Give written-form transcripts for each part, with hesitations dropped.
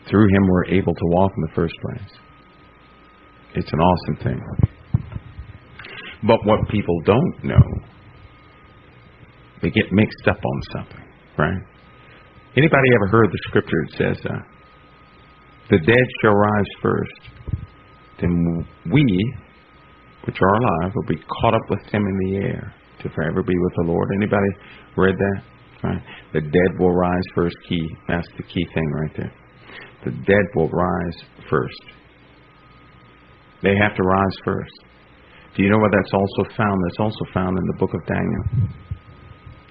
Through him we're able to walk in the first place. It's an awesome thing. But what people don't know, they get mixed up on something, right? Anybody ever heard the scripture that says, the dead shall rise first, then we, which are alive, will be caught up with them in the air to forever be with the Lord. Anybody read that? Right? The dead will rise first. That's the key thing right there. The dead will rise first. They have to rise first. Do you know where that's also found? That's also found in the book of Daniel,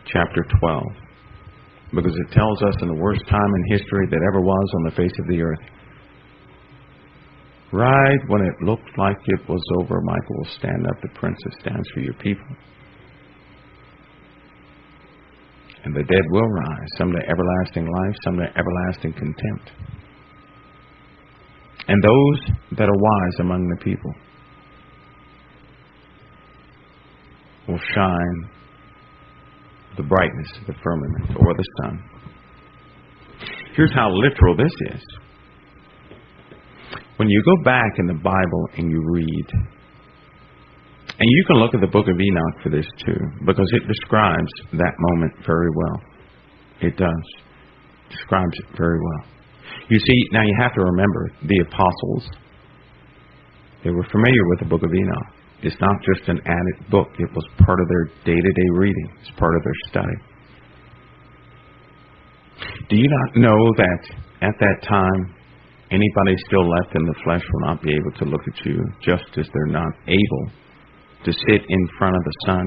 chapter 12. Because it tells us in the worst time in history that ever was on the face of the earth. Right when it looked like it was over, Michael will stand up. The prince that stands for your people. And the dead will rise, some to everlasting life, some to everlasting contempt. And those that are wise among the people will shine the brightness of the firmament or the sun. Here's how literal this is. When you go back in the Bible and you read, and you can look at the book of Enoch for this too, because it describes that moment very well. It does. Describes it very well. You see, now you have to remember, the apostles, they were familiar with the book of Enoch. It's not just an added book. It was part of their day-to-day reading. It's part of their study. Do you not know that at that time, anybody still left in the flesh will not be able to look at you, just as they're not able to sit in front of the sun?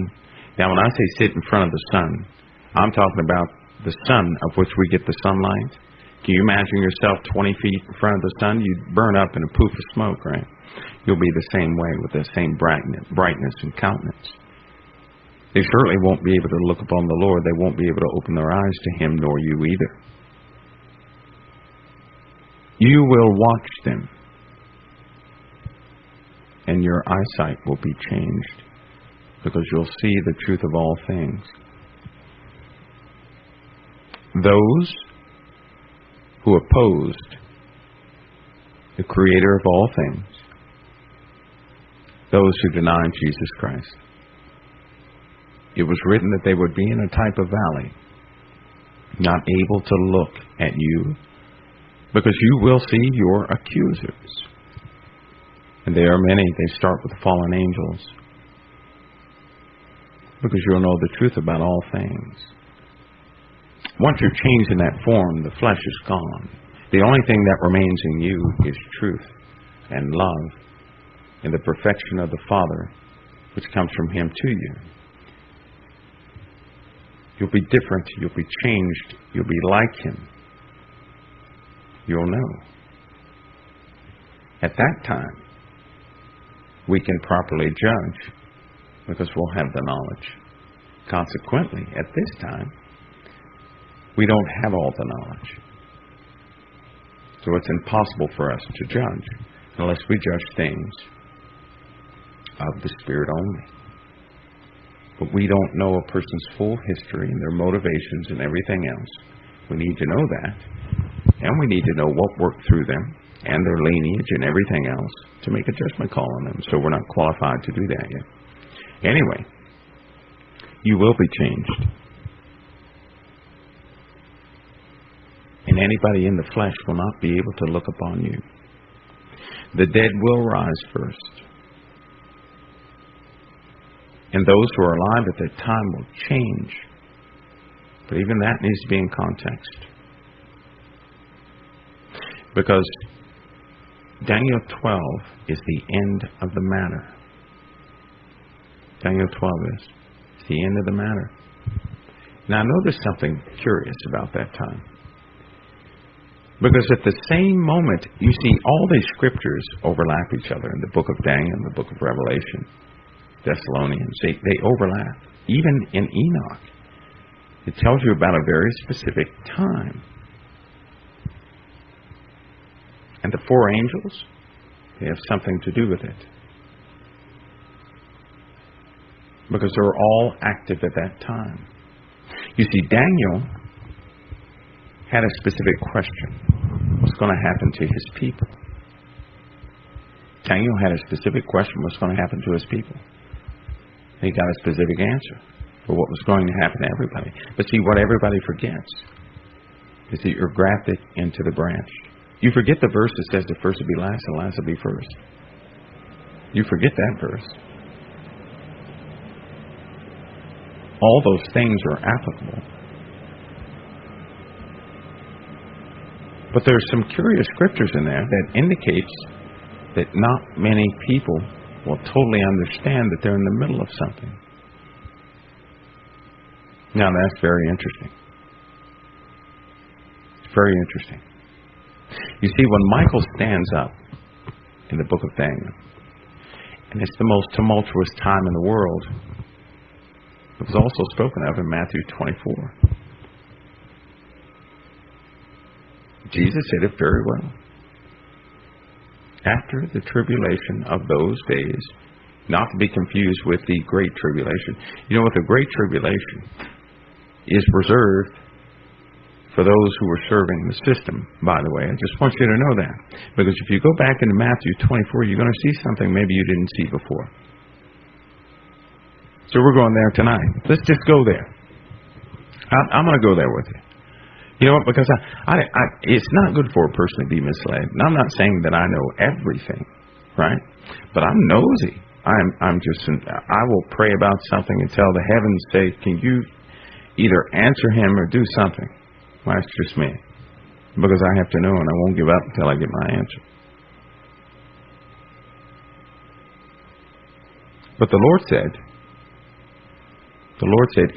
Now, when I say sit in front of the sun, I'm talking about the sun of which we get the sunlight. Can you imagine yourself 20 feet in front of the sun? You'd burn up in a poof of smoke, right? You'll be the same way with the same brightness and countenance. They certainly won't be able to look upon the Lord. They won't be able to open their eyes to him, nor you either. You will watch them, and your eyesight will be changed, because you'll see the truth of all things. Those who opposed the Creator of all things, those who denied Jesus Christ, it was written that they would be in a type of valley, not able to look at you, because you will see your accusers. And there are many. They start with the fallen angels, because you'll know the truth about all things. Once you're changed in that form, the flesh is gone. The only thing that remains in you is truth and love and the perfection of the Father, which comes from him to you. You'll be different. You'll be changed. You'll be like him. You'll know. At that time, we can properly judge, because we'll have the knowledge. Consequently, at this time, we don't have all the knowledge. So it's impossible for us to judge unless we judge things of the Spirit only. But we don't know a person's full history and their motivations and everything else. We need to know that. And we need to know what worked through them and their lineage and everything else to make a judgment call on them. So we're not qualified to do that yet. Anyway, you will be changed. And anybody in the flesh will not be able to look upon you. The dead will rise first. And those who are alive at that time will change. But even that needs to be in context. Because Daniel 12 is the end of the matter. Daniel 12 is. It's the end of the matter. Now notice something curious about that time. Because at the same moment, you see all these scriptures overlap each other in the book of Daniel and the book of Revelation, Thessalonians. They overlap. Even in Enoch, it tells you about a very specific time. And the four angels, they have something to do with it. Because they're all active at that time. You see, Daniel had a specific question. what's going to happen to his people. Daniel had a specific question, what's going to happen to his people? He got a specific answer for what was going to happen to everybody. But see, what everybody forgets is that you're grafted into the branch. You forget the verse that says the first will be last and last will be first. You forget that verse. All those things are applicable. But there's some curious scriptures in there that indicates that not many people will totally understand that they're in the middle of something. Now that's very interesting. It's very interesting. You see, when Michael stands up in the book of Daniel, and it's the most tumultuous time in the world, it was also spoken of in Matthew 24. Jesus said it very well. After the tribulation of those days, not to be confused with the Great Tribulation. You know what? The Great Tribulation is reserved for those who were serving the system, by the way. I just want you to know that. Because if you go back into Matthew 24, you're going to see something maybe you didn't see before. So we're going there tonight. Let's just go there. I'm going to go there with you. You know what? Because it's not good for a person to be misled. And I'm not saying that I know everything, right? But I'm nosy. I will pray about something and tell the heavens, say, can you either answer him or do something? Well, that's just me. Because I have to know, and I won't give up until I get my answer. But the Lord said,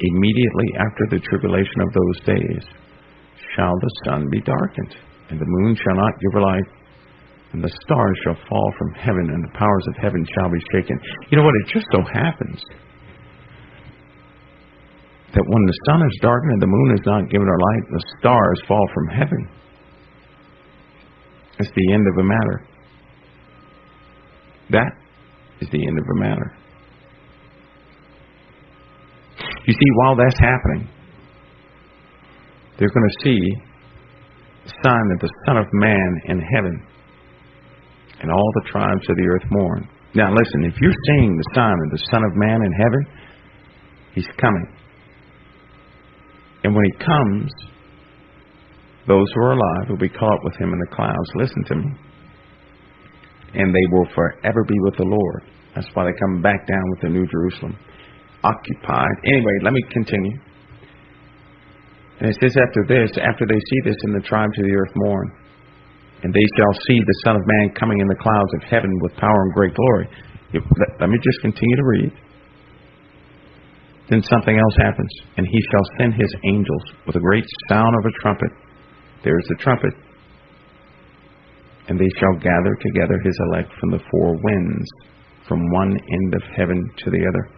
immediately after the tribulation of those days, shall the sun be darkened, and the moon shall not give her light, and the stars shall fall from heaven, and the powers of heaven shall be shaken. You know what? It just so happens that when the sun is darkened and the moon is not given her light, the stars fall from heaven. It's the end of a matter. That is the end of a matter. You see, while that's happening, they're going to see the sign of the Son of Man in heaven, and all the tribes of the earth mourn. Now listen, if you're seeing the sign of the Son of Man in heaven, he's coming. And when he comes, those who are alive will be caught up with him in the clouds. Listen to me. And they will forever be with the Lord. That's why they come back down with the New Jerusalem. Occupied. Anyway, let me continue. And it says after they see this, and the tribes of the earth mourn. And they shall see the Son of Man coming in the clouds of heaven with power and great glory. Let me just continue to read. Then something else happens. And he shall send his angels with a great sound of a trumpet. There's the trumpet. And they shall gather together his elect from the four winds, from one end of heaven to the other.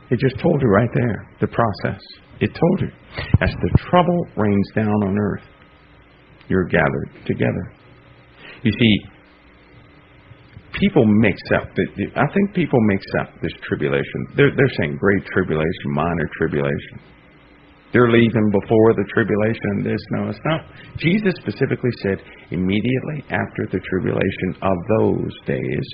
It just told you right there, the process. It told you. As the trouble rains down on earth, you're gathered together. You see, people mix up. I think people mix up this tribulation. They're saying great tribulation, minor tribulation. They're leaving before the tribulation and this. No, it's not. Jesus specifically said, immediately after the tribulation of those days,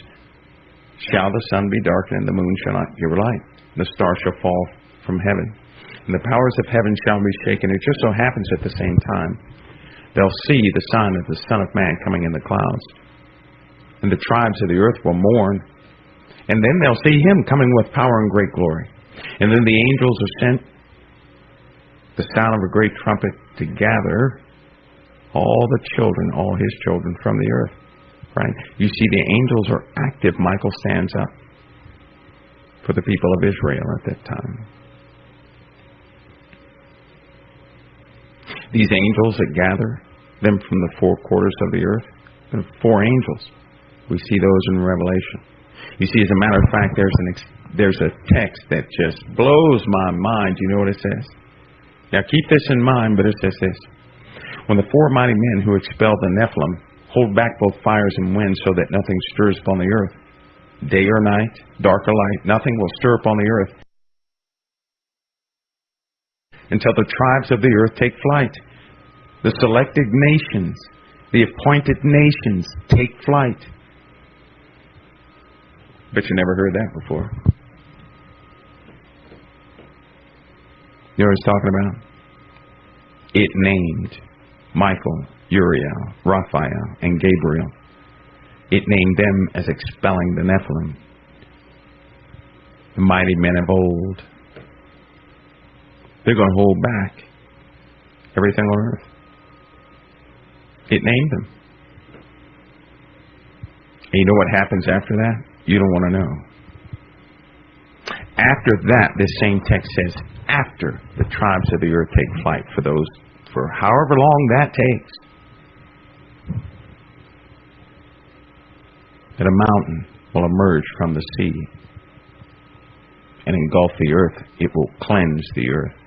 shall the sun be darkened and the moon shall not give her light. The stars shall fall from heaven, and the powers of heaven shall be shaken. It just so happens at the same time, they'll see the sign of the Son of Man coming in the clouds. And the tribes of the earth will mourn. And then they'll see him coming with power and great glory. And then the angels are sent, the sound of a great trumpet, to gather all the children, all his children from the earth. Right? You see, the angels are active. Michael stands up for the people of Israel at that time. These angels that gather them from the four quarters of the earth, there are four angels. We see those in Revelation. You see, as a matter of fact, there's a text that just blows my mind. You know what it says? Now keep this in mind, but it says this. When the four mighty men who expelled the Nephilim hold back both fires and winds so that nothing stirs upon the earth, day or night, dark or light, nothing will stir upon the earth until the tribes of the earth take flight. The selected nations, the appointed nations take flight. Bet you never heard that before. You know what it's talking about? It named Michael, Uriel, Raphael, and Gabriel. It named them as expelling the Nephilim, the mighty men of old. They're going to hold back everything on earth. It named them. And you know what happens after that? You don't want to know. After that, this same text says, after the tribes of the earth take flight, for however long that takes, that a mountain will emerge from the sea and engulf the earth. It will cleanse the earth.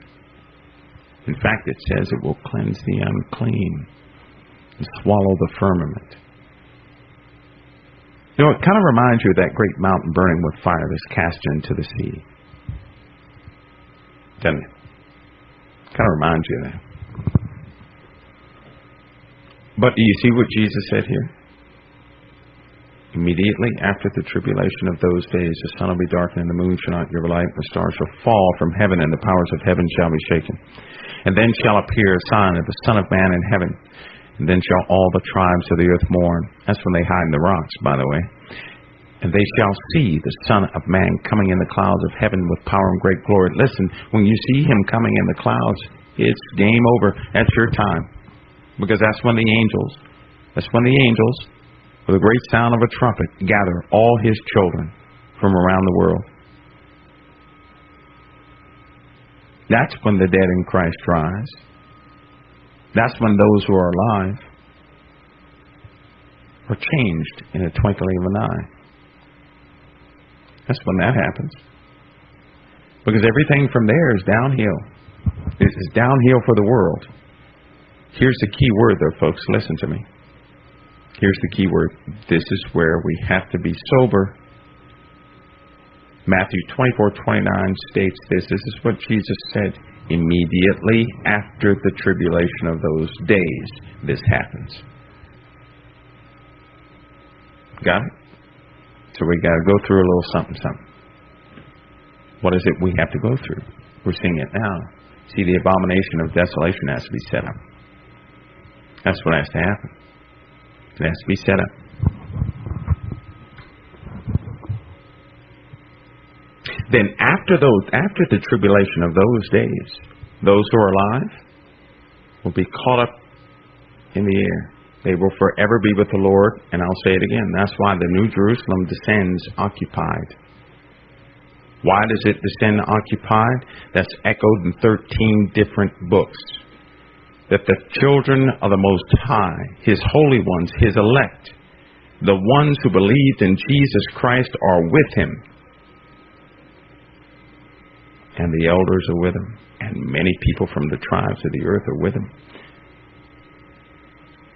In fact, it says it will cleanse the unclean and swallow the firmament. You know, it kind of reminds you of that great mountain burning with fire that's cast into the sea. Doesn't it? Kind of reminds you of that. But do you see what Jesus said here? Immediately after the tribulation of those days, the sun will be darkened, and the moon shall not give her light, and the stars shall fall from heaven, and the powers of heaven shall be shaken. And then shall appear a sign of the Son of Man in heaven. And then shall all the tribes of the earth mourn. That's when they hide in the rocks, by the way. And they shall see the Son of Man coming in the clouds of heaven with power and great glory. Listen, when you see him coming in the clouds, it's game over. That's your time. Because that's when the angels, with a great sound of a trumpet, gather all his children from around the world. That's when the dead in Christ rise. That's when those who are alive are changed in a twinkling of an eye. That's when that happens. Because everything from there is downhill. This is downhill for the world. Here's the key word, though, folks. Listen to me. Here's the key word. This is where we have to be sober. Matthew 24:29 states this. This is what Jesus said. Immediately after the tribulation of those days, this happens. Got it? So we got to go through a little something. What is it we have to go through? We're seeing it now. See, the abomination of desolation has to be set up. That's what has to happen. It has to be set up. Then after the tribulation of those days, those who are alive will be caught up in the air. They will forever be with the Lord. And I'll say it again. That's why the New Jerusalem descends occupied. Why does it descend occupied? That's echoed in 13 different books. That the children of the Most High, His holy ones, His elect, the ones who believed in Jesus Christ are with Him. And the elders are with Him. And many people from the tribes of the earth are with Him.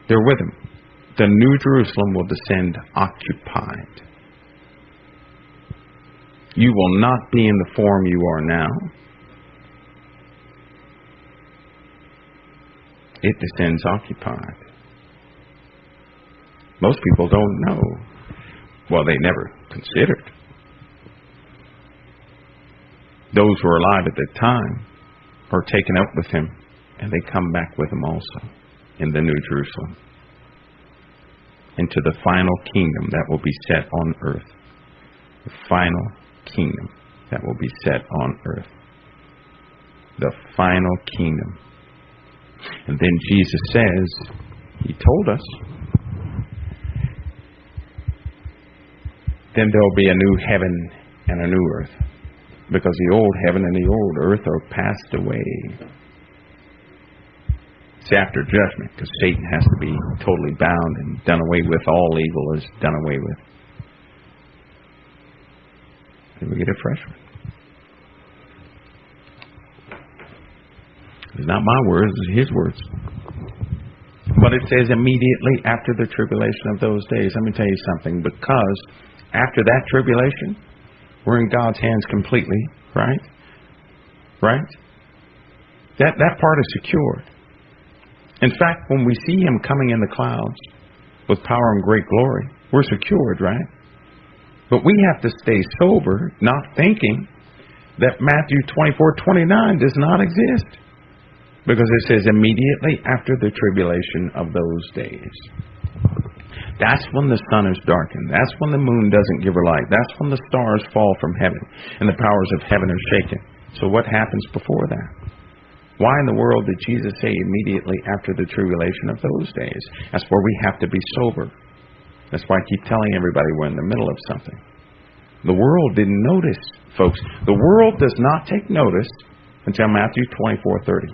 They're with Him. The New Jerusalem will descend occupied. You will not be in the form you are now. It descends occupied. Most people don't know. Well, they never considered. Those who are alive at that time are taken up with Him, and they come back with Him also in the New Jerusalem into the final kingdom that will be set on earth. The final kingdom that will be set on earth. The final kingdom. And then Jesus says, He told us, then there will be a new heaven and a new earth. Because the old heaven and the old earth are passed away. It's after judgment, because Satan has to be totally bound and done away with. All evil is done away with. Then we get a fresh one. It's not my words, it's His words. But it says immediately after the tribulation of those days. Let me tell you something. Because after that tribulation, we're in God's hands completely, right? Right? That part is secured. In fact, when we see him coming in the clouds with power and great glory, we're secured, right? But we have to stay sober, not thinking that Matthew 24:29 does not exist. Because it says immediately after the tribulation of those days. That's when the sun is darkened. That's when the moon doesn't give her light. That's when the stars fall from heaven and the powers of heaven are shaken. So what happens before that? Why in the world did Jesus say immediately after the tribulation of those days? That's where we have to be sober. That's why I keep telling everybody we're in the middle of something. The world didn't notice, folks. The world does not take notice until Matthew 24:30.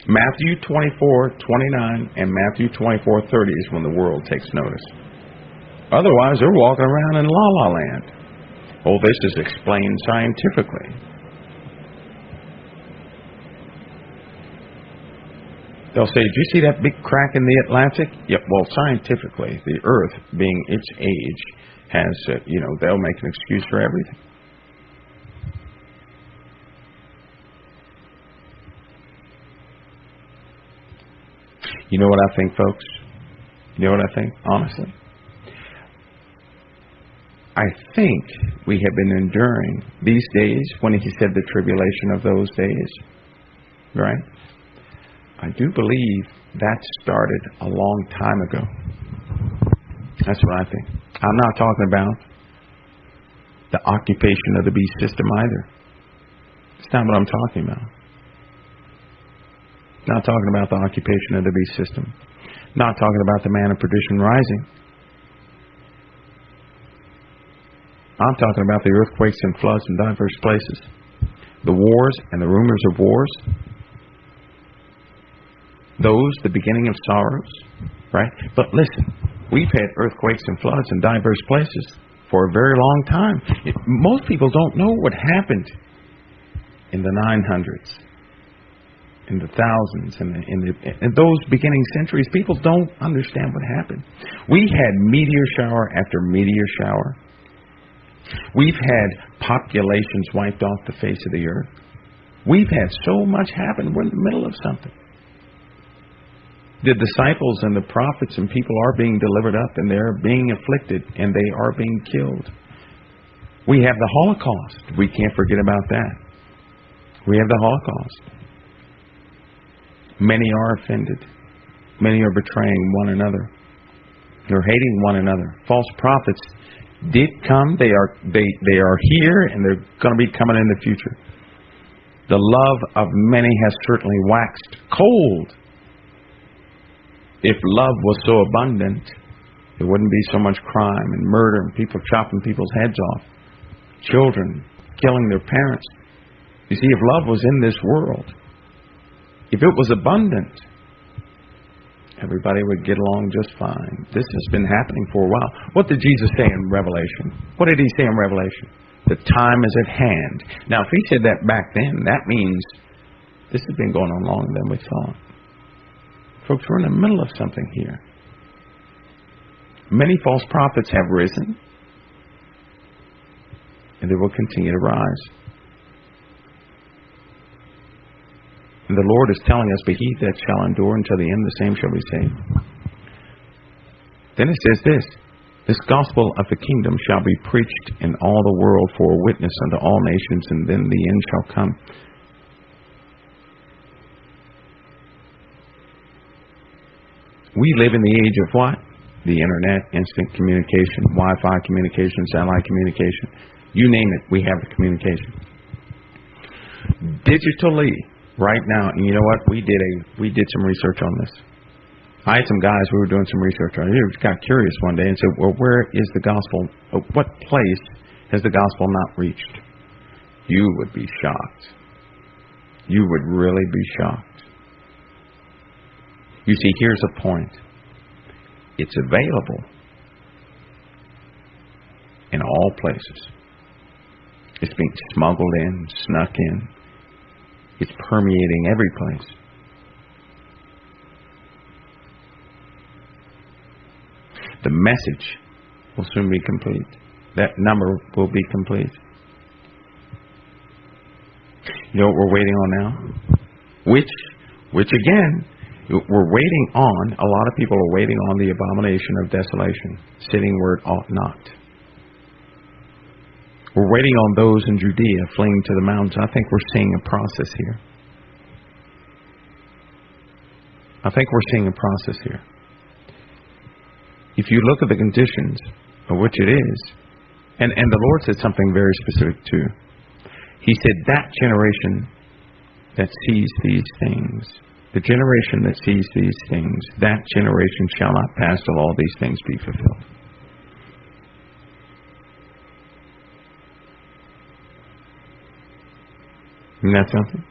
Matthew 24:29 and Matthew 24:30 is when the world takes notice. Otherwise, they're walking around in la-la land. Oh, this is explained scientifically. They'll say, did you see that big crack in the Atlantic? Yep, well, scientifically, the Earth, being its age, has, they'll make an excuse for everything. You know what I think, folks? You know what I think, honestly? I think we have been enduring these days, when he said the tribulation of those days, right? I do believe that started a long time ago. That's what I think. I'm not talking about the occupation of the beast system either. It's not what I'm talking about. Not talking about the occupation of the beast system. Not talking about the man of perdition rising. I'm talking about the earthquakes and floods in diverse places. The wars and the rumors of wars. Those, the beginning of sorrows, right? But listen, we've had earthquakes and floods in diverse places for a very long time. Most people don't know what happened in the 900s, in the thousands, in those beginning centuries. People don't understand what happened. We had meteor shower after meteor shower. We've had populations wiped off the face of the earth. We've had so much happen. We're in the middle of something. The disciples and the prophets and people are being delivered up, and they're being afflicted, and they are being killed. We have the Holocaust. We can't forget about that. We have the Holocaust. Many are offended. Many are betraying one another. They're hating one another. False prophets did come. They are here, and they're going to be coming in the future. The love of many has certainly waxed cold. If love was so abundant, there wouldn't be so much crime and murder and people chopping people's heads off, children killing their parents. You see, if love was in this world, if it was abundant, everybody would get along just fine. This has been happening for a while. What did Jesus say in Revelation? What did he say in Revelation? The time is at hand. Now, if he said that back then, that means this has been going on longer than we thought. Folks, we're in the middle of something here. Many false prophets have risen, and they will continue to rise. And the Lord is telling us, but he that shall endure until the end, the same shall be saved. Then it says this gospel of the kingdom shall be preached in all the world for a witness unto all nations, and then the end shall come. We live in the age of what? The internet, instant communication, Wi-Fi communication, satellite communication. You name it, we have the communication. Digitally, right now, and you know what? We did some research on this. I had some guys who were doing some research on it. We got curious one day and said, well, where is the gospel? What place has the gospel not reached? You would be shocked. You would really be shocked. You see, here's the point. It's available in all places. It's being smuggled in, snuck in. It's permeating every place. The message will soon be complete. That number will be complete. You know what we're waiting on now? Which again, We're waiting on, a lot of people are waiting on the abomination of desolation, sitting where it ought not. We're waiting on those in Judea fleeing to the mountains. I think we're seeing a process here. I think we're seeing a process here. If you look at the conditions of which it is, and the Lord said something very specific too. He said, that generation that sees these things, the generation that sees these things, that generation shall not pass till all these things be fulfilled. Isn't that something?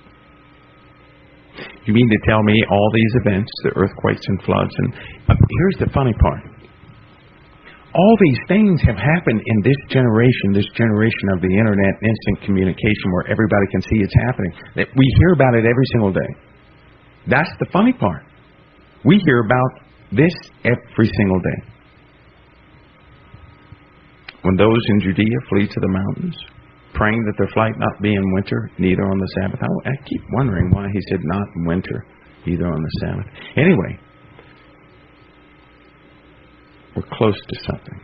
You mean to tell me all these events, the earthquakes and floods, and here's the funny part. All these things have happened in this generation of the internet, instant communication, where everybody can see it's happening. We hear about it every single day. That's the funny part. We hear about this every single day. When those in Judea flee to the mountains, praying that their flight not be in winter, neither on the Sabbath. I keep wondering why he said not in winter, either on the Sabbath. Anyway, we're close to something.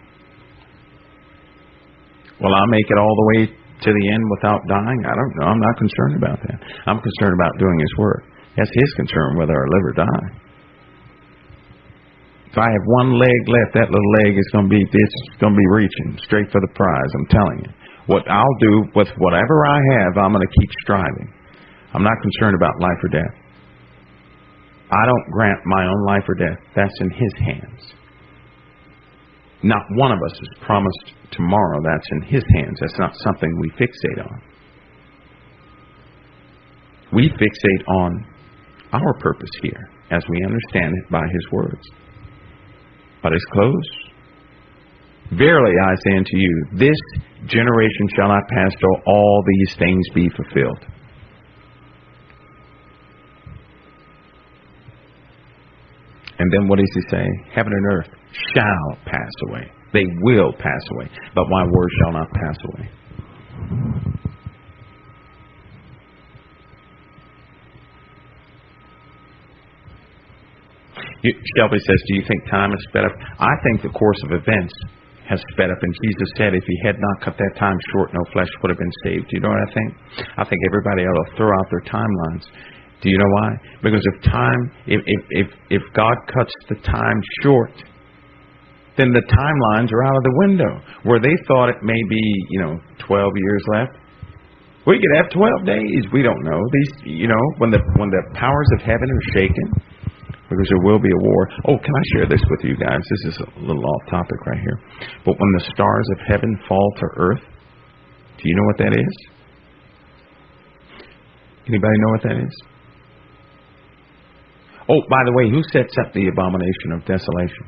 Will I make it all the way to the end without dying? I don't know. I'm not concerned about that. I'm concerned about doing his work. That's his concern, whether I live or die. If I have one leg left, that little leg is going to be reaching straight for the prize. I'm telling you. What I'll do with whatever I have, I'm going to keep striving. I'm not concerned about life or death. I don't grant my own life or death. That's in his hands. Not one of us is promised tomorrow. That's in his hands. That's not something we fixate on. We fixate on our purpose here as we understand it by his words. But it's close. Verily I say unto you, this generation shall not pass till all these things be fulfilled. And then what does he say? Heaven and earth shall pass away. They will pass away. But my word shall not pass away. Shelby says, do you think time is sped up? I think the course of events has sped up. And Jesus said if he had not cut that time short, no flesh would have been saved. Do you know what I think? I think everybody ought to throw out their timelines. Do you know why? Because if God cuts the time short, then the timelines are out of the window. Where they thought it may be, 12 years left, we could have 12 days. We don't know. These, when the powers of heaven are shaken, because there will be a war. Oh, can I share this with you guys? This is a little off topic right here. But when the stars of heaven fall to earth, do you know what that is? Anybody know what that is? Oh, by the way, who sets up the abomination of desolation?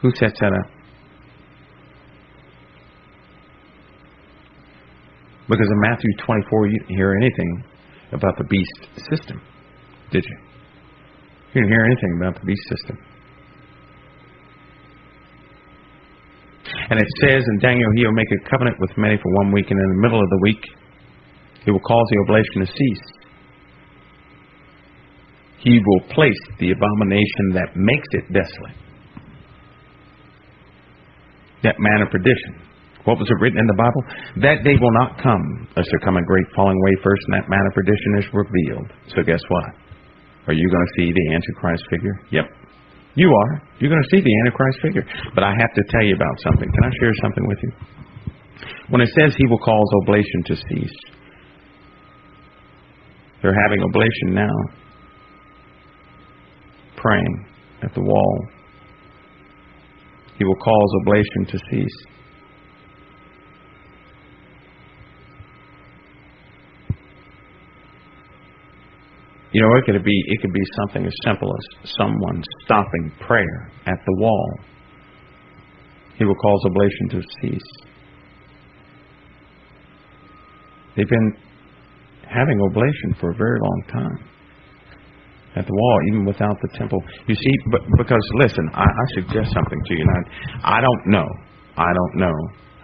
Who sets that up? Because in Matthew 24, you didn't hear anything about the beast system, did you? You didn't hear anything about the beast system. And it says in Daniel, he will make a covenant with many for 1 week, and in the middle of the week, he will cause the oblation to cease. He will place the abomination that makes it desolate. That man of perdition. What was it written in the Bible? That day will not come unless there come a great falling away first, and that man of perdition is revealed. So guess what? Are you going to see the Antichrist figure? Yep. You are. You're going to see the Antichrist figure. But I have to tell you about something. Can I share something with you? When it says he will cause oblation to cease, they're having oblation now. Praying at the wall. He will cause oblation to cease. It could be something as simple as someone stopping prayer at the wall. He will cause oblation to cease. They've been having oblation for a very long time. At the wall, even without the temple. You see, because listen, I suggest something to you. I don't know.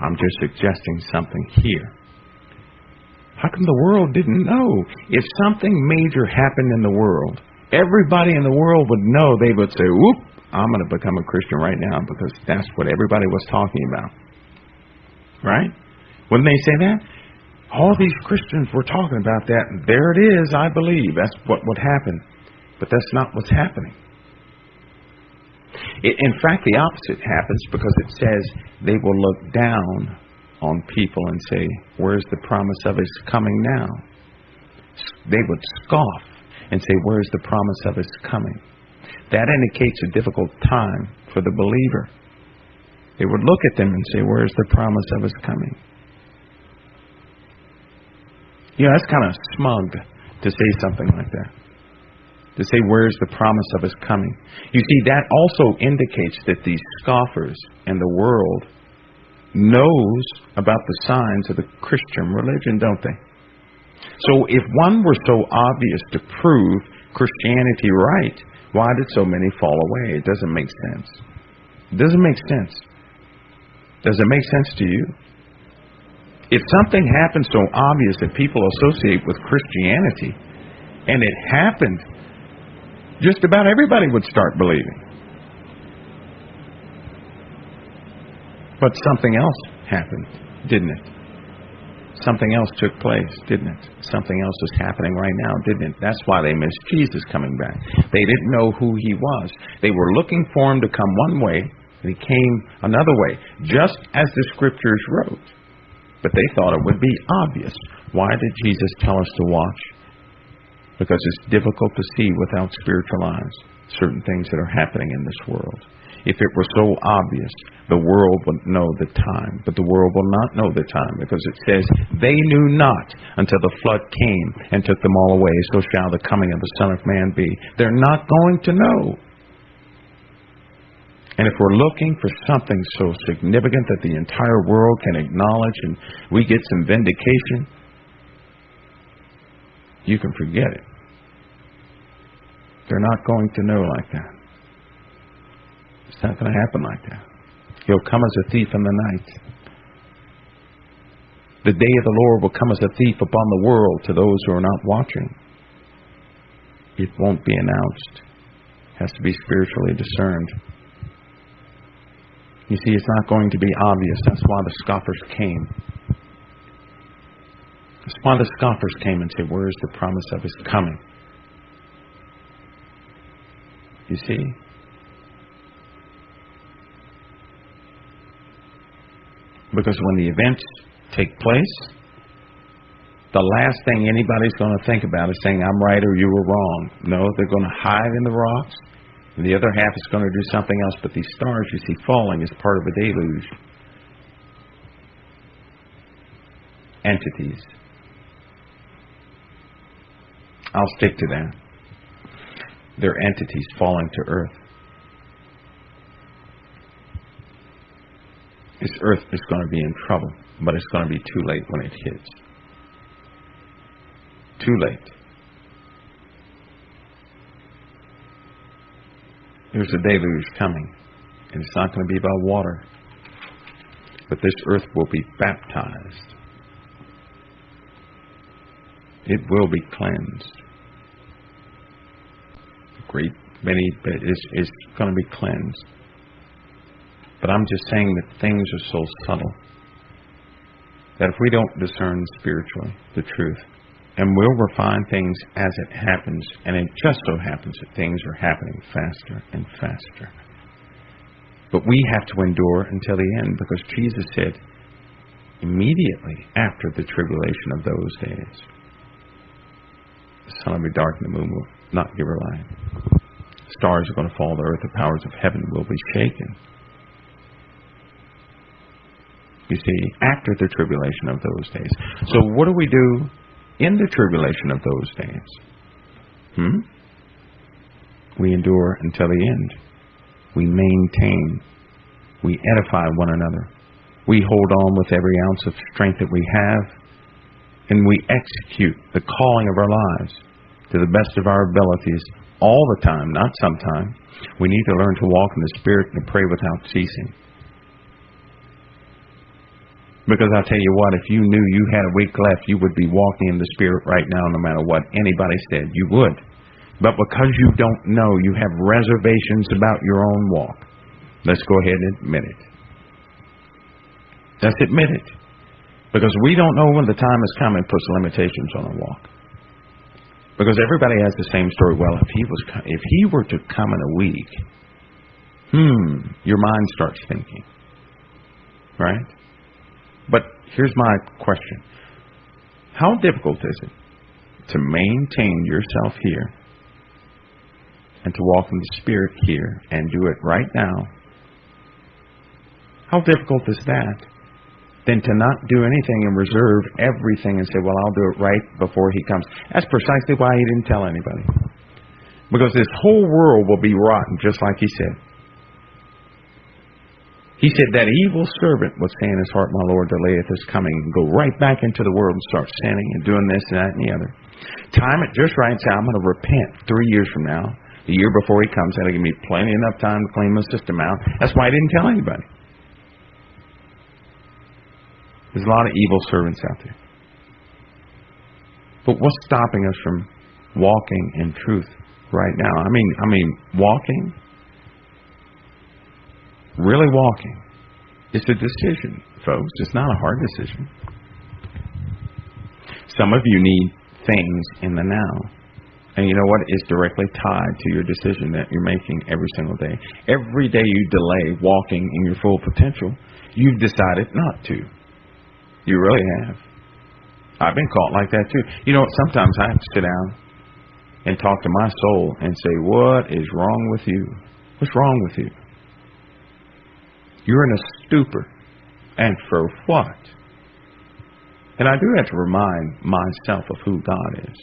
I'm just suggesting something here. How come the world didn't know? If something major happened in the world, everybody in the world would know, they would say, whoop, I'm going to become a Christian right now because that's what everybody was talking about. Right? Wouldn't they say that? All these Christians were talking about that, and there it is, I believe. That's what would happen. But that's not what's happening. In fact, the opposite happens because it says they will look down on people and say, where's the promise of his coming now? They would scoff and say, where's the promise of his coming? That indicates a difficult time for the believer. They would look at them and say, where's the promise of his coming? You know, that's kind of smug to say something like that. To say, where's the promise of his coming? You see, that also indicates that these scoffers and the world knows about the signs of the Christian religion, don't they? So if one were so obvious to prove Christianity right, why did so many fall away? It doesn't make sense. It doesn't make sense. Does it make sense to you? If something happens so obvious that people associate with Christianity, and it happened, just about everybody would start believing. But something else happened, didn't it? Something else took place, didn't it? Something else is happening right now, didn't it? That's why they missed Jesus coming back. They didn't know who he was. They were looking for him to come one way, and he came another way, just as the scriptures wrote. But they thought it would be obvious. Why did Jesus tell us to watch? Because it's difficult to see without spiritual eyes certain things that are happening in this world. If it were so obvious, the world would know the time. But the world will not know the time, because it says, they knew not until the flood came and took them all away. So shall the coming of the Son of Man be. They're not going to know. And if we're looking for something so significant that the entire world can acknowledge and we get some vindication, you can forget it. They're not going to know like that. It's not going to happen like that. He'll come as a thief in the night. The day of the Lord will come as a thief upon the world to those who are not watching. It won't be announced. It has to be spiritually discerned. You see, it's not going to be obvious. That's why the scoffers came. That's why the scoffers came and said, where is the promise of his coming? You see? Because when the events take place, the last thing anybody's going to think about is saying, I'm right or you were wrong. No, they're going to hide in the rocks, and the other half is going to do something else. But these stars you see falling is part of a deluge. Entities. I'll stick to that. They're entities falling to earth. This earth is going to be in trouble, but it's going to be too late when it hits. Too late. There's a deluge coming, and it's not going to be by water, but this earth will be baptized. It will be cleansed. A great many is going to be cleansed. But I'm just saying that things are so subtle that if we don't discern spiritually the truth, and we'll refine things as it happens, and it just so happens that things are happening faster and faster. But we have to endure until the end, because Jesus said, immediately after the tribulation of those days, the sun will be dark and the moon will not give her light. Stars are going to fall to earth. The powers of heaven will be shaken. You see, after the tribulation of those days. So what do we do in the tribulation of those days? We endure until the end. We maintain. We edify one another. We hold on with every ounce of strength that we have. And we execute the calling of our lives to the best of our abilities all the time, not sometime. We need to learn to walk in the Spirit and to pray without ceasing. Because I'll tell you what, if you knew you had a week left, you would be walking in the Spirit right now no matter what anybody said. You would. But because you don't know, you have reservations about your own walk. Let's go ahead and admit it. Let's admit it. Because we don't know when the time has come and puts limitations on our walk. Because everybody has the same story. Well, if he were to come in a week, your mind starts thinking. Right? But here's my question. How difficult is it to maintain yourself here and to walk in the Spirit here and do it right now? How difficult is that than to not do anything and reserve everything and say, well, I'll do it right before he comes? That's precisely why he didn't tell anybody. Because this whole world will be rotten, just like he said. He said that evil servant would say in his heart, my Lord delayeth his coming, and go right back into the world and start sinning and doing this and that and the other. Time it just right and say, I'm going to repent 3 years from now. The year before he comes, that'll give me plenty enough time to clean my system out. That's why he didn't tell anybody. There's a lot of evil servants out there. But what's stopping us from walking in truth right now? I mean, walking, really walking, it's a decision, folks. It's not a hard decision. Some of you need things in the now. And you know what? It's directly tied to your decision that you're making every single day. Every day you delay walking in your full potential, you've decided not to. You really have. I've been caught like that too. You know what? Sometimes I have to sit down and talk to my soul and say, what is wrong with you? What's wrong with you? You're in a stupor. And for what? And I do have to remind myself of who God is,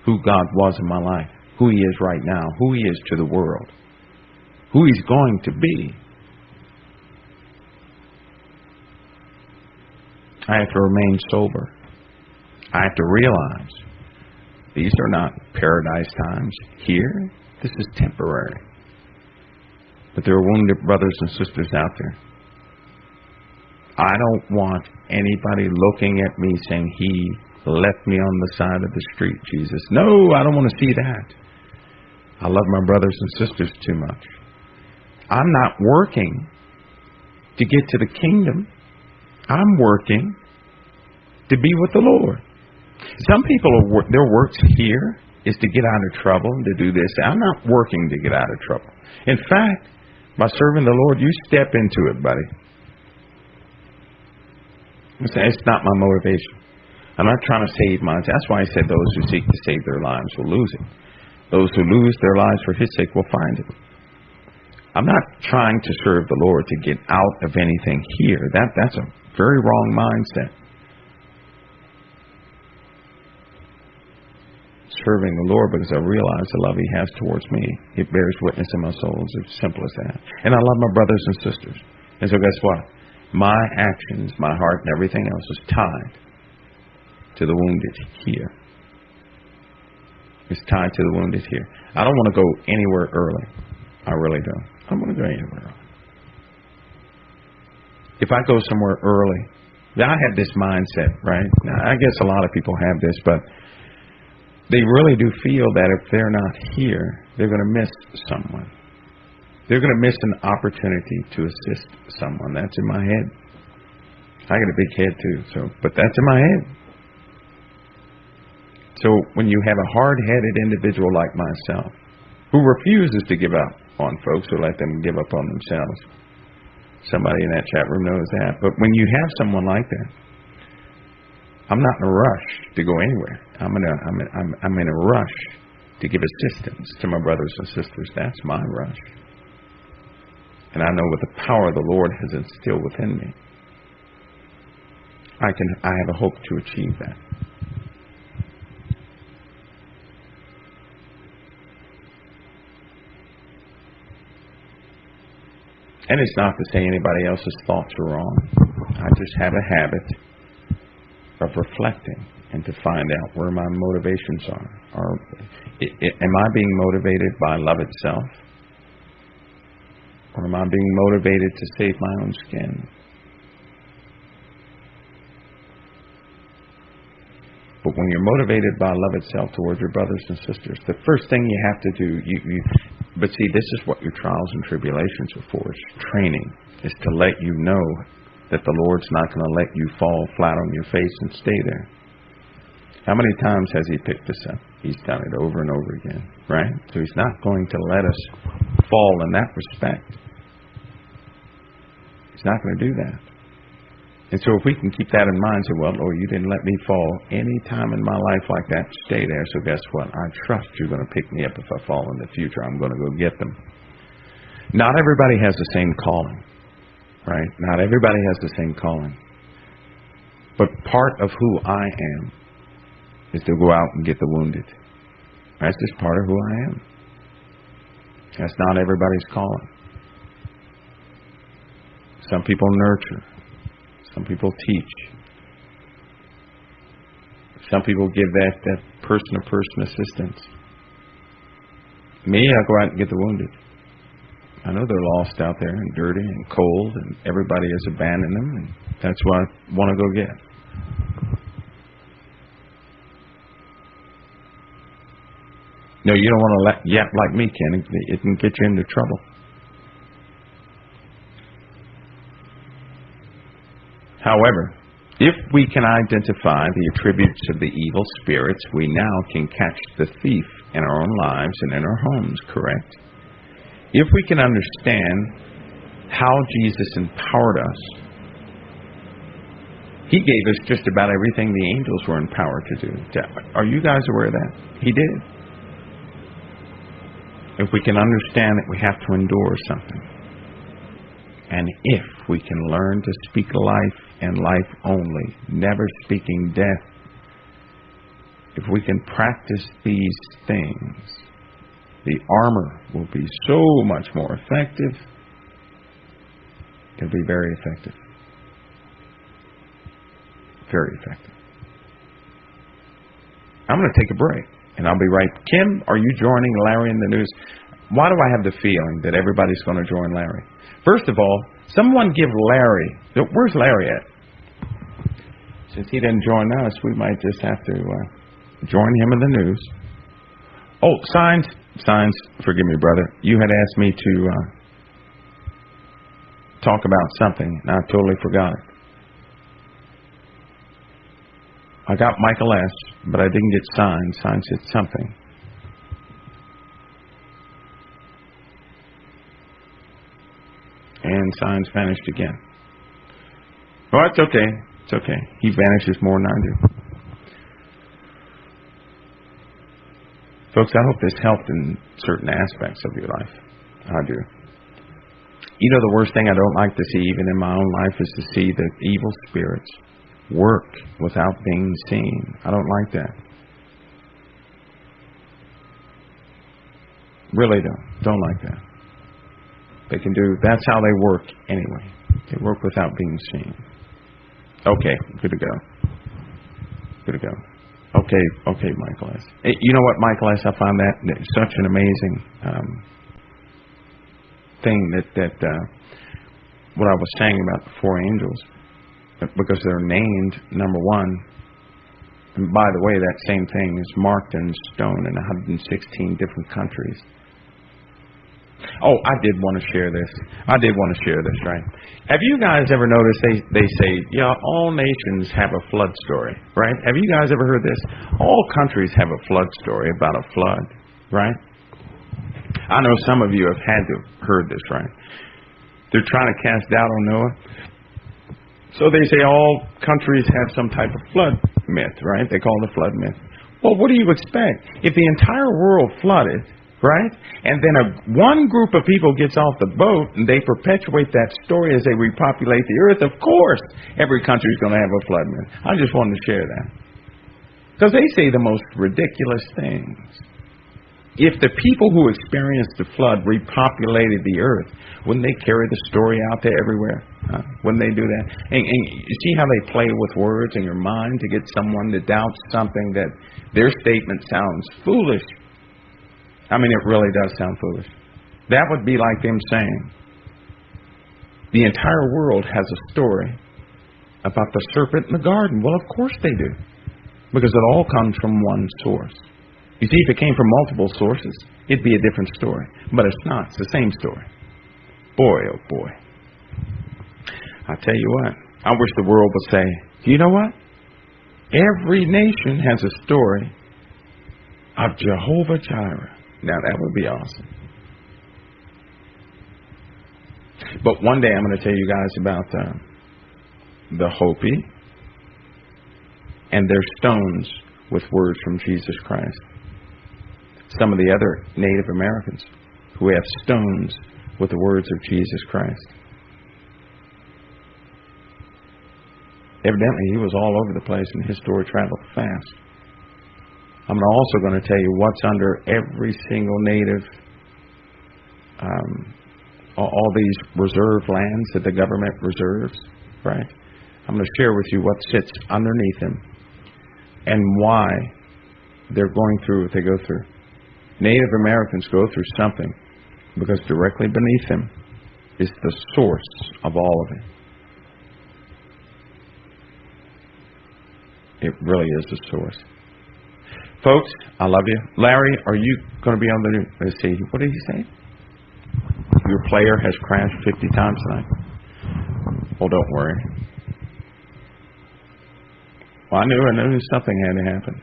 who God was in my life, who he is right now, who he is to the world, who he's going to be. I have to remain sober. I have to realize these are not paradise times. Here, this is temporary. But there are wounded brothers and sisters out there. I don't want anybody looking at me saying, he left me on the side of the street, Jesus. No, I don't want to see that. I love my brothers and sisters too much. I'm not working to get to the kingdom. I'm working to be with the Lord. Some people, their works here is to get out of trouble and to do this. I'm not working to get out of trouble. In fact, by serving the Lord, you step into it, buddy. It's not my motivation. I'm not trying to save mine. That's why I said those who seek to save their lives will lose it. Those who lose their lives for his sake will find it. I'm not trying to serve the Lord to get out of anything here. That's a very wrong mindset. Serving the Lord because I realize the love he has towards me. It bears witness in my soul. It's as simple as that. And I love my brothers and sisters. And so guess what? My actions, my heart, and everything else is tied to the wounded here. It's tied to the wounded here. I don't want to go anywhere early. I really don't. I don't want to go anywhere early. If I go somewhere early, I have this mindset, right? Now, I guess a lot of people have this, but they really do feel that if they're not here, they're going to miss someone. They're going to miss an opportunity to assist someone. That's in my head. I got a big head too, but that's in my head. So when you have a hard-headed individual like myself, who refuses to give up on folks who let them give up on themselves, somebody in that chat room knows that. But when you have someone like that, I'm not in a rush to go anywhere. I'm in a rush to give assistance to my brothers and sisters. That's my rush. And I know what the power of the Lord has instilled within me, I have a hope to achieve that. And it's not to say anybody else's thoughts are wrong. I just have a habit of reflecting and to find out where my motivations are. Am I being motivated by love itself? Or am I being motivated to save my own skin? But when you're motivated by love itself towards your brothers and sisters, the first thing you have to do, but see, this is what your trials and tribulations are for. It's training. Is to let you know that the Lord's not going to let you fall flat on your face and stay there. How many times has He picked us up? He's done it over and over again, right? So He's not going to let us fall in that respect. He's not going to do that. And so if we can keep that in mind, say, well, Lord, you didn't let me fall any time in my life like that. Stay there. So guess what? I trust you're going to pick me up if I fall in the future. I'm going to go get them. Not everybody has the same calling. Right? Not everybody has the same calling. But part of who I am is to go out and get the wounded. That's just part of who I am. That's not everybody's calling. Some people nurture. Some people teach. Some people give that person-to-person assistance. Me, I go out and get the wounded. I know they're lost out there and dirty and cold and everybody has abandoned them, and that's what I want to go get. No, you don't want to yap like me, Ken. It can get you into trouble. However, if we can identify the attributes of the evil spirits, we now can catch the thief in our own lives and in our homes, correct? If we can understand how Jesus empowered us, He gave us just about everything the angels were empowered to do. Are you guys aware of that? He did. If we can understand that we have to endure something, and if we can learn to speak life and life only, never speaking death, if we can practice these things, the armor will be so much more effective. It'll be very effective. Very effective. I'm going to take a break, and I'll be right. Kim, are you joining Larry in the news? Why do I have the feeling that everybody's going to join Larry? First of all, someone give Larry. Where's Larry at? Since he didn't join us, we might just have to join him in the news. Oh, signs. Forgive me, brother. You had asked me to talk about something, and I totally forgot it. I got Michael S., but I didn't get signs. Signs said something. And signs vanished again. Oh, it's okay. It's okay. He vanishes more than I do. Folks, I hope this helped in certain aspects of your life. I do. You know, the worst thing I don't like to see, even in my own life, is to see the evil spirits work without being seen. I don't like that. Really don't like that. They can do, that's how they work anyway. They work without being seen. Okay, good to go. Good to go. Okay, Michael S. Hey, you know what, Michael S., I found that such an amazing thing that what I was saying about the four angels, because they're named, number one, and by the way, that same thing is marked in stone in 116 different countries. Oh, I did want to share this, right? Have you guys ever noticed they say, yeah, all nations have a flood story, right? Have you guys ever heard this? All countries have a flood story about a flood, right? I know some of you have had to heard this, right? They're trying to cast doubt on Noah. So they say all countries have some type of flood myth, right? They call it the flood myth. Well, what do you expect? If the entire world flooded, right? And then one group of people gets off the boat and they perpetuate that story as they repopulate the earth, of course every country is going to have a flood myth. I just wanted to share that. Because they say the most ridiculous things. If the people who experienced the flood repopulated the earth, wouldn't they carry the story out there everywhere? Wouldn't they do that? And you see how they play with words in your mind to get someone to doubt something that their statement sounds foolish. I mean, it really does sound foolish. That would be like them saying, the entire world has a story about the serpent in the garden. Well, of course they do. because it all comes from one source. You see, if it came from multiple sources, it'd be a different story. But it's not. It's the same story. Boy, oh boy. I tell you what, I wish the world would say, you know what? Every nation has a story of Jehovah Jireh. Now that would be awesome. But one day I'm going to tell you guys about the Hopi and their stones with words from Jesus Christ. Some of the other Native Americans who have stones with the words of Jesus Christ. Evidently, he was all over the place and his story traveled fast. I'm also going to tell you what's under every single Native, all these reserve lands that the government reserves, right? I'm going to share with you what sits underneath them and why they're going through what they go through. Native Americans go through something because directly beneath them is the source of all of it. It really is the source. Folks, I love you. Larry, are you going to be on the news? Let's see. What did he say? Your player has crashed 50 times tonight. Well, don't worry. Well, I knew something had to happen.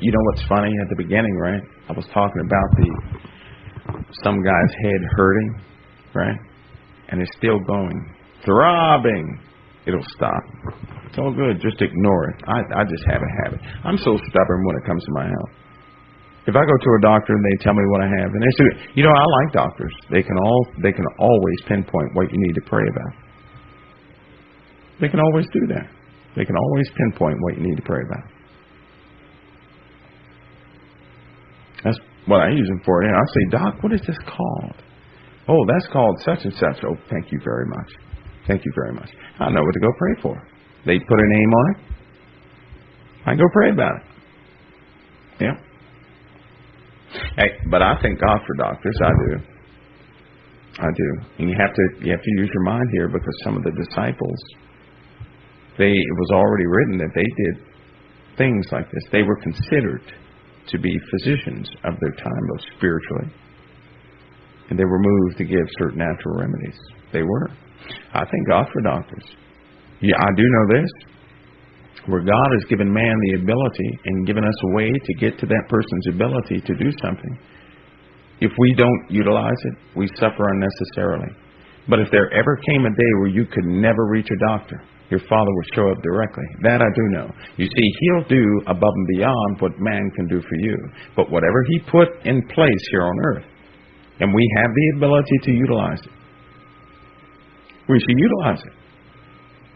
You know what's funny? At the beginning, right? I was talking about some guy's head hurting, right? And it's still going. Throbbing. It'll stop. It's all good. Just ignore it. I just have a habit. I'm so stubborn when it comes to my health. If I go to a doctor and they tell me what I have, and they say, you know, I like doctors. They can always pinpoint what you need to pray about. They can always do that. They can always pinpoint what you need to pray about. That's what I use them for. And I say, Doc, what is this called? Oh, that's called such and such. Oh, thank you very much. Thank you very much. I know what to go pray for. They put a name on it. I go pray about it. Yeah. Hey, but I thank God for doctors. I do. And you have to use your mind here, because some of the disciples, it was already written that they did things like this. They were considered to be physicians of their time, both spiritually, and they were moved to give certain natural remedies. They were. I thank God for doctors. Yeah, I do know this. Where God has given man the ability and given us a way to get to that person's ability to do something, if we don't utilize it, we suffer unnecessarily. But if there ever came a day where you could never reach a doctor, your Father would show up directly. That I do know. You see, He'll do above and beyond what man can do for you. But whatever He put in place here on earth, and we have the ability to utilize it, we should utilize it.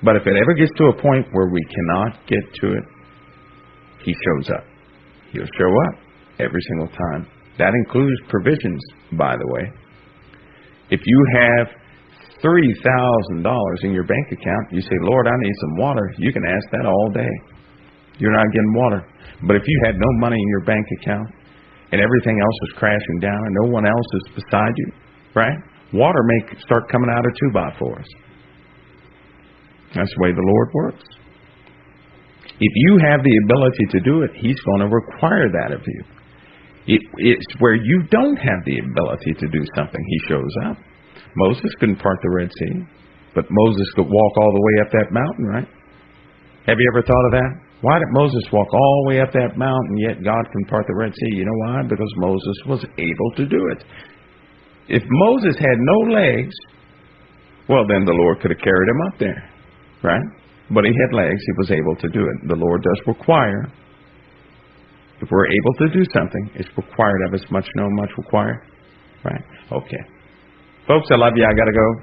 But if it ever gets to a point where we cannot get to it, He shows up. He'll show up every single time. That includes provisions, by the way. If you have $3,000 in your bank account, you say, Lord, I need some water. You can ask that all day. You're not getting water. But if you had no money in your bank account and everything else is crashing down and no one else is beside you, right? Water may start coming out of 2x4s. That's the way the Lord works. If you have the ability to do it, He's going to require that of you. It's where you don't have the ability to do something, He shows up. Moses couldn't part the Red Sea, but Moses could walk all the way up that mountain, right? Have you ever thought of that? Why did Moses walk all the way up that mountain, yet God can part the Red Sea? You know why? Because Moses was able to do it. If Moses had no legs, well, then the Lord could have carried him up there, right? But he had legs. He was able to do it. The Lord does require, if we're able to do something, it's required of us. Much known, much required, right? Okay. Folks, I love you. I got to go.